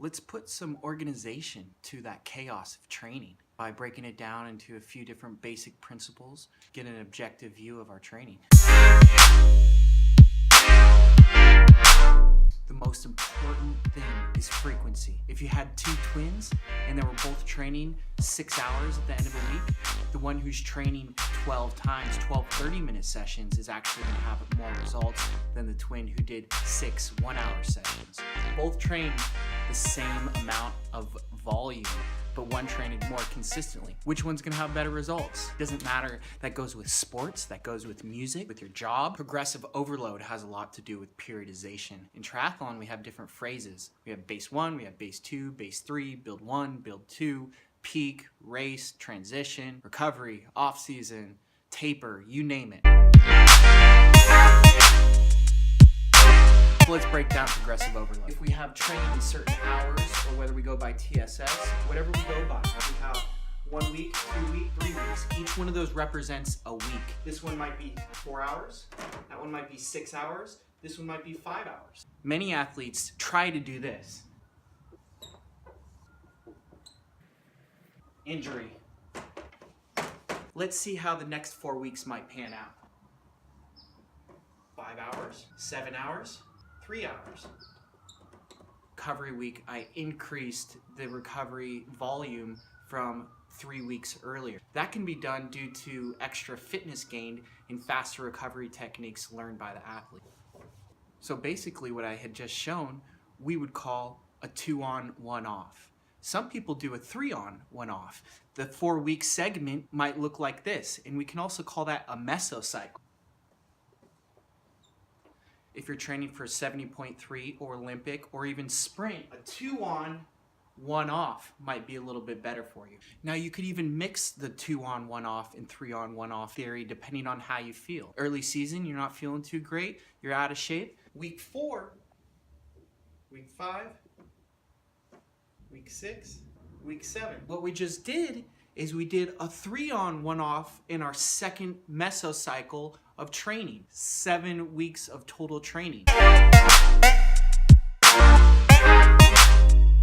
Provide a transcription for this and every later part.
Let's put some organization to that chaos of training by breaking it down into a few different basic principles, get an objective view of our training. The most important thing is frequency. If you had two twins and they were both training 6 hours at the end of a week, the one who's training 12 times, 12 30-minute sessions is actually going to have more results than the twin who did 6 one-hour sessions. Both trained the same amount of volume, but one trained more consistently. Which one's gonna have better results? Doesn't matter. That goes with sports, that goes with music, with your job. Progressive overload has a lot to do with periodization. In triathlon, we have different phrases. We have base 1, we have base 2, base 3, build 1, build 2, peak, race, transition, recovery, off-season, taper, you name it. Let's break down progressive overload. If we have training in certain hours, or whether we go by TSS, whatever we go by, we have 1 week, 2 weeks, 3 weeks. Each one of those represents a week. This one might be 4 hours, that one might be 6 hours, this one might be 5 hours. Many athletes try to do this. Injury. Let's see how the next 4 weeks might pan out. 5 hours, 7 hours, 3 hours. Recovery week, I increased the recovery volume from 3 weeks earlier. That can be done due to extra fitness gained in faster recovery techniques learned by the athlete. So basically what I had just shown, we would call a 2 on, 1 off. Some people do a 3 on, 1 off. The 4-week segment might look like this, and we can also call that a mesocycle. If you're training for 70.3 or Olympic or even sprint, a 2 on, 1 off might be a little bit better for you. Now you could even mix the 2 on, 1 off and 3 on, 1 off theory depending on how you feel. Early season, you're not feeling too great, you're out of shape. Week 4, week 5, week 6, week 7. What we just did is we did a 3 on, 1 off in our second mesocycle of training. 7 weeks of total training.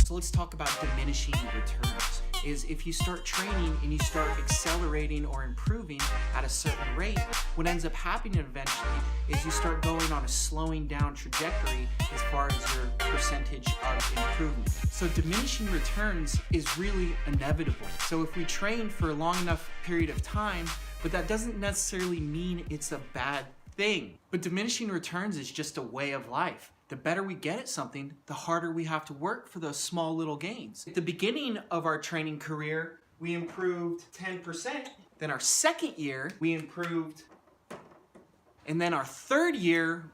So let's talk about diminishing returns. Is if you start training and you start accelerating or improving at a certain rate, what ends up happening eventually is you start going on a slowing down trajectory as far as your percentage of improvement. So diminishing returns is really inevitable. So if we train for a long enough period of time, but that doesn't necessarily mean it's a bad thing. But diminishing returns is just a way of life. The better we get at something, the harder we have to work for those small little gains. At the beginning of our training career, we improved 10%. Then our second year, we improved. And then our third year,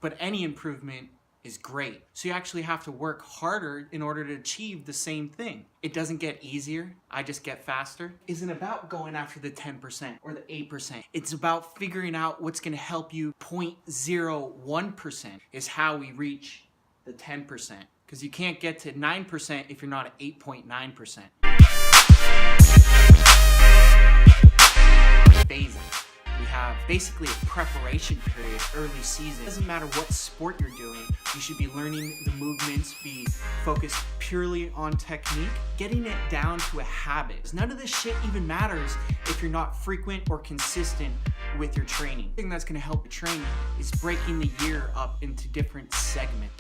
but any improvement is great. So you actually have to work harder in order to achieve the same thing. It doesn't get easier, I just get faster. Isn't about going after the 10% or the 8%. It's about figuring out what's gonna help you. 0.01% is how we reach the 10%. Because you can't get to 9% if you're not at 8.9%. Phases. We have basically a preparation period, early season. It doesn't matter what sport you're doing, you should be learning the movements, be focused purely on technique, getting it down to a habit. None of this shit even matters if you're not frequent or consistent with your training. The thing that's gonna help your training is breaking the year up into different segments.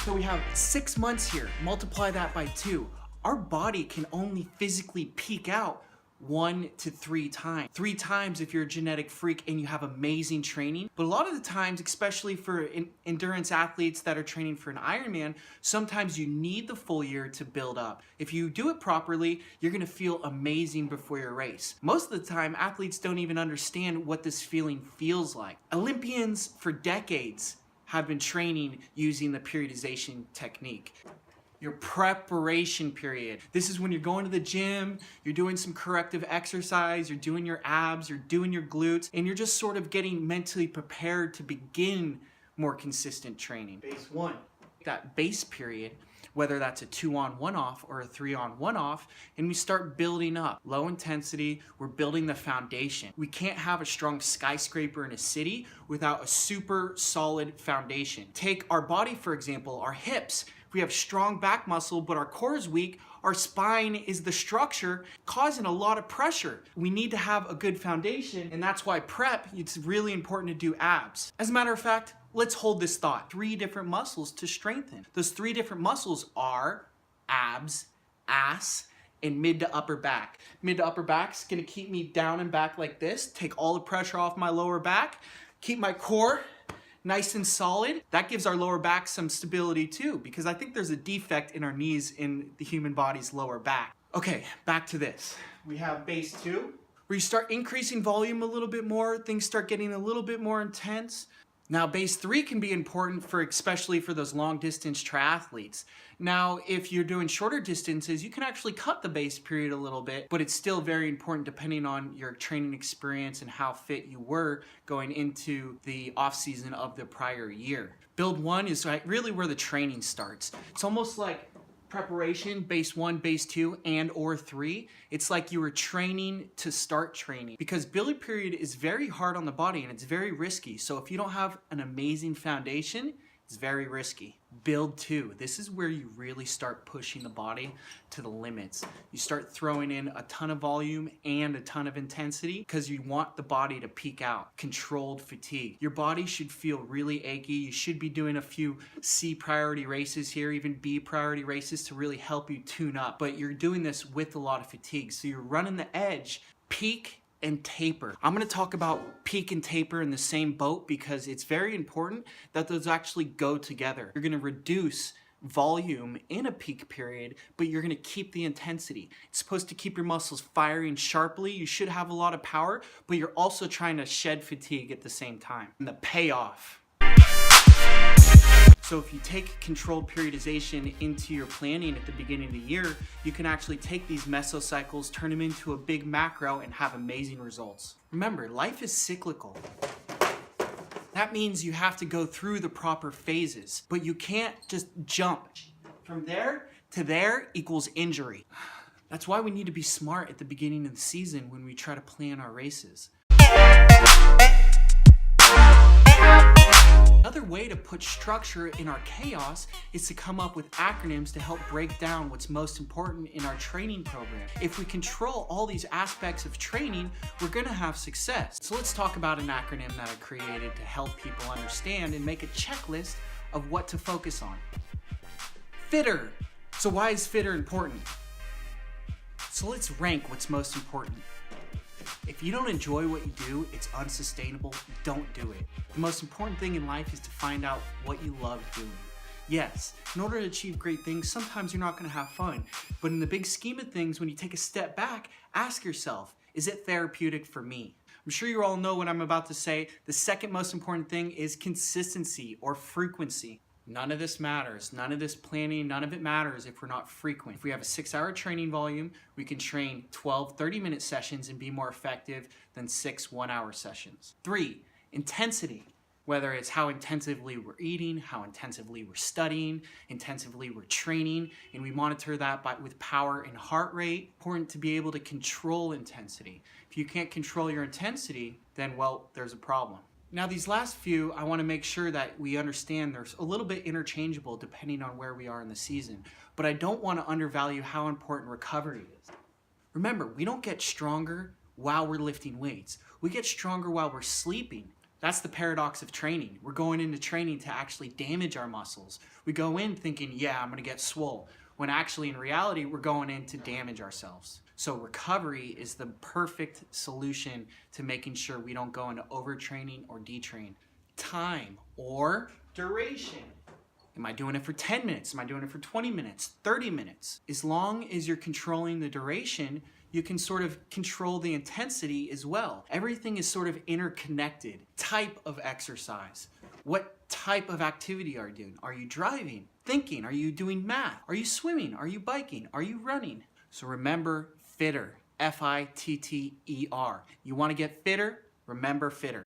So we have 6 months here, multiply that by 2. Our body can only physically peak out 1 to 3 times. 3 times if you're a genetic freak and you have amazing training. But a lot of the times, especially for endurance athletes that are training for an Ironman, sometimes you need the full year to build up. If you do it properly, you're gonna feel amazing before your race. Most of the time, athletes don't even understand what this feeling feels like. Olympians for decades have been training using the periodization technique. Your preparation period. This is when you're going to the gym, you're doing some corrective exercise, you're doing your abs, you're doing your glutes, and you're just sort of getting mentally prepared to begin more consistent training. Base 1, that base period, whether that's a 2-on-1 off or a 3-on-1 off, and we start building up. Low intensity, we're building the foundation. We can't have a strong skyscraper in a city without a super solid foundation. Take our body, for example, our hips. If we have strong back muscle, but our core is weak, our spine is the structure causing a lot of pressure. We need to have a good foundation, and that's why prep, it's really important to do abs. As a matter of fact, let's hold this thought. 3 different muscles to strengthen. Those 3 different muscles are abs, ass, and mid to upper back. Mid to upper back is gonna keep me down and back like this, take all the pressure off my lower back, keep my core nice and solid. That gives our lower back some stability too, because I think there's a defect in our knees in the human body's lower back. Okay, back to this. We have base 2, where you start increasing volume a little bit more, things start getting a little bit more intense. Now, base 3 can be important especially for those long distance triathletes. Now, if you're doing shorter distances, you can actually cut the base period a little bit, but it's still very important depending on your training experience and how fit you were going into the off season of the prior year. Build 1 is really where the training starts. It's almost like preparation, base 1, base 2, and or 3. It's like you were training to start training, because build period is very hard on the body and it's very risky. So if you don't have an amazing foundation, it's very risky. Build 2, this is where you really start pushing the body to the limits. You start throwing in a ton of volume and a ton of intensity because you want the body to peak out. Controlled fatigue. Your body should feel really achy. You should be doing a few C priority races here, even B priority races to really help you tune up. But you're doing this with a lot of fatigue. So you're running the edge, peak and taper. I'm gonna talk about peak and taper in the same boat because it's very important that those actually go together. You're gonna reduce volume in a peak period, but you're gonna keep the intensity. It's supposed to keep your muscles firing sharply. You should have a lot of power, but you're also trying to shed fatigue at the same time. And the payoff. So if you take controlled periodization into your planning at the beginning of the year, you can actually take these mesocycles, turn them into a big macro, and have amazing results. Remember, life is cyclical. That means you have to go through the proper phases, but you can't just jump. From there to there equals injury. That's why we need to be smart at the beginning of the season when we try to plan our races. Another way to put structure in our chaos is to come up with acronyms to help break down what's most important in our training program. If we control all these aspects of training, we're gonna have success. So let's talk about an acronym that I created to help people understand and make a checklist of what to focus on. Fitter. So why is fitter important? So let's rank what's most important. If you don't enjoy what you do, it's unsustainable, don't do it. The most important thing in life is to find out what you love doing. Yes, in order to achieve great things, sometimes you're not gonna have fun. But in the big scheme of things, when you take a step back, ask yourself, is it therapeutic for me? I'm sure you all know what I'm about to say. The second most important thing is consistency or frequency. None of this matters. None of this planning, none of it matters if we're not frequent. If we have a 6-hour training volume, we can train 12 30-minute sessions and be more effective than 6 1-hour sessions. 3, intensity. Whether it's how intensively we're eating, how intensively we're studying, intensively we're training, and we monitor that with power and heart rate. Important to be able to control intensity. If you can't control your intensity, then well, there's a problem. Now these last few, I want to make sure that we understand there's a little bit interchangeable depending on where we are in the season, but I don't want to undervalue how important recovery is. Remember, we don't get stronger while we're lifting weights. We get stronger while we're sleeping. That's the paradox of training. We're going into training to actually damage our muscles. We go in thinking, yeah, I'm going to get swole, when actually in reality, we're going in to damage ourselves. So recovery is the perfect solution to making sure we don't go into overtraining or detrain. Time or duration. Am I doing it for 10 minutes? Am I doing it for 20 minutes? 30 minutes? As long as you're controlling the duration, you can sort of control the intensity as well. Everything is sort of interconnected. Type of exercise. What type of activity are you doing? Are you driving? Thinking? Are you doing math? Are you swimming? Are you biking? Are you running? So remember, fitter. F-I-T-T-E-R. You want to get fitter? Remember fitter.